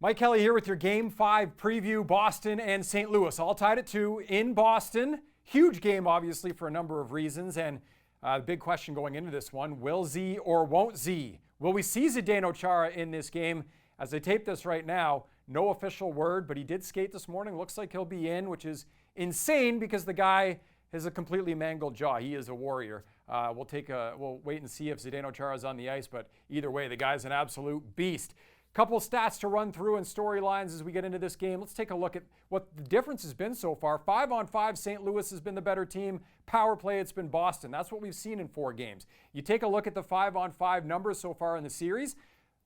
Mike Kelly here with your Game 5 preview. Boston and St. Louis all tied at 2 in Boston. Huge game, obviously, for a number of reasons. And the big question going into this one, will Z or won't Z? Will we see Zdeno Chara in this game? As I tape this right now, no official word, but he did skate this morning. Looks like he'll be in, which is insane because the guy has a completely mangled jaw. He is a warrior. We'll wait and see if Zdeno Chara is on the ice, but either way, the guy's an absolute beast. Couple stats to run through and storylines as we get into this game. Let's take a look at what the difference has been so far. 5-on-5, St. Louis has been the better team. Power play, it's been Boston. That's what we've seen in 4 games. You take a look at the 5-on-5 numbers so far in the series.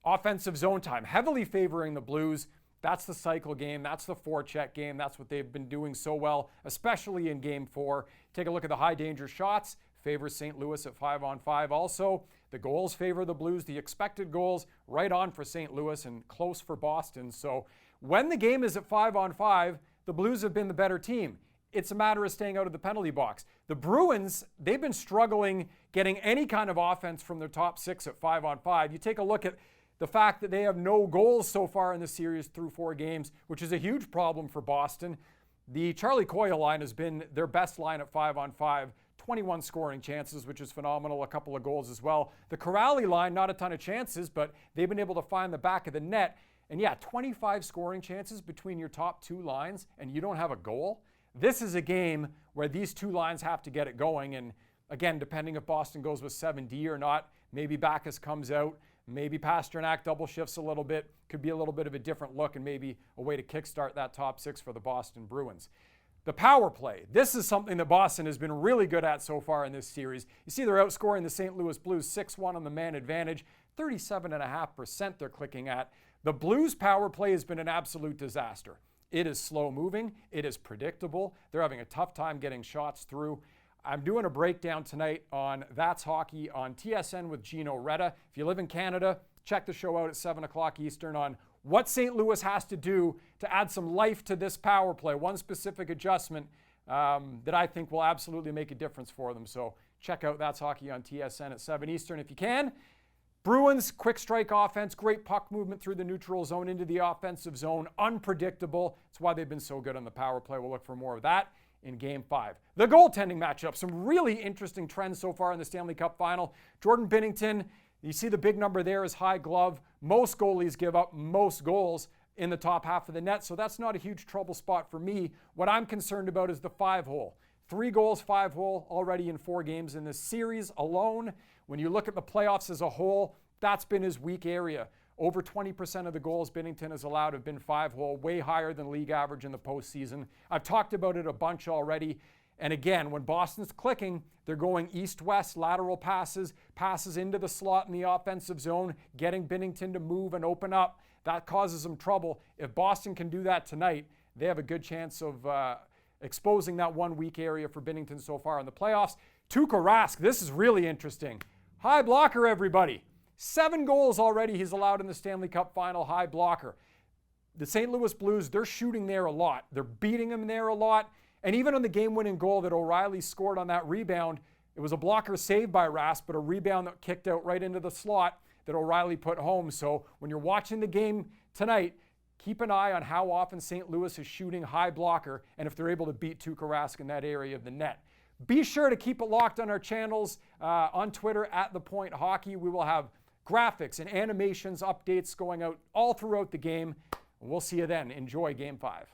Offensive zone time, heavily favoring the Blues. That's the cycle game. That's the forecheck game. That's what they've been doing so well, especially in Game 4. Take a look at the high danger shots. Favors St. Louis at 5-on-5. Also, the goals favor the Blues. The expected goals right on for St. Louis and close for Boston. So when the game is at 5-on-5, the Blues have been the better team. It's a matter of staying out of the penalty box. The Bruins, they've been struggling getting any kind of offense from their top 6 at 5-on-5. You take a look at the fact that they have no goals so far in the series through 4 games, which is a huge problem for Boston. The Charlie Coyle line has been their best line at 5-on-5. 21 scoring chances, which is phenomenal, a couple of goals as well. The Corrali line, not a ton of chances, but they've been able to find the back of the net. And yeah, 25 scoring chances between your top 2 lines, and you don't have a goal. This is a game where these 2 lines have to get it going. And again, depending if Boston goes with 7D or not, maybe Backes comes out, maybe Pasternak double shifts a little bit, could be a little bit of a different look and maybe a way to kickstart that top 6 for the Boston Bruins. The power play. This is something that Boston has been really good at so far in this series. You see they're outscoring the St. Louis Blues 6-1 on the man advantage. 37.5% they're clicking at. The Blues power play has been an absolute disaster. It is slow moving. It is predictable. They're having a tough time getting shots through. I'm doing a breakdown tonight on That's Hockey on TSN with Gino Retta. If you live in Canada, check the show out at 7 o'clock Eastern on what St. Louis has to do to add some life to this power play. One specific adjustment that I think will absolutely make a difference for them. So check out That's Hockey on TSN at 7 Eastern if you can. Bruins, quick strike offense, great puck movement through the neutral zone into the offensive zone, unpredictable. That's why they've been so good on the power play. We'll look for more of that in Game 5. The goaltending matchup, some really interesting trends so far in the Stanley Cup final. Jordan Binnington, you see the big number there is high glove. Most goalies give up most goals in the top half of the net, so that's not a huge trouble spot for me. What I'm concerned about is the 5-hole. 3 goals, 5-hole already in 4 games in this series alone. When you look at the playoffs as a whole, that's been his weak area. Over 20% of the goals Binnington has allowed have been 5-hole, way higher than league average in the postseason. I've talked about it a bunch already. And again, when Boston's clicking, they're going east-west, lateral passes into the slot in the offensive zone, getting Binnington to move and open up. That causes them trouble. If Boston can do that tonight, they have a good chance of exposing that one weak area for Binnington so far in the playoffs. Tuukka Rask, this is really interesting. High blocker, everybody. 7 goals already he's allowed in the Stanley Cup final, high blocker. The St. Louis Blues, they're shooting there a lot. They're beating him there a lot. And even on the game-winning goal that O'Reilly scored on that rebound, it was a blocker saved by Rask, but a rebound that kicked out right into the slot that O'Reilly put home. So when you're watching the game tonight, keep an eye on how often St. Louis is shooting high blocker and if they're able to beat Tuukka Rask in that area of the net. Be sure to keep it locked on our channels on Twitter at The Point Hockey. We will have graphics and animations, updates going out all throughout the game. We'll see you then. Enjoy Game 5.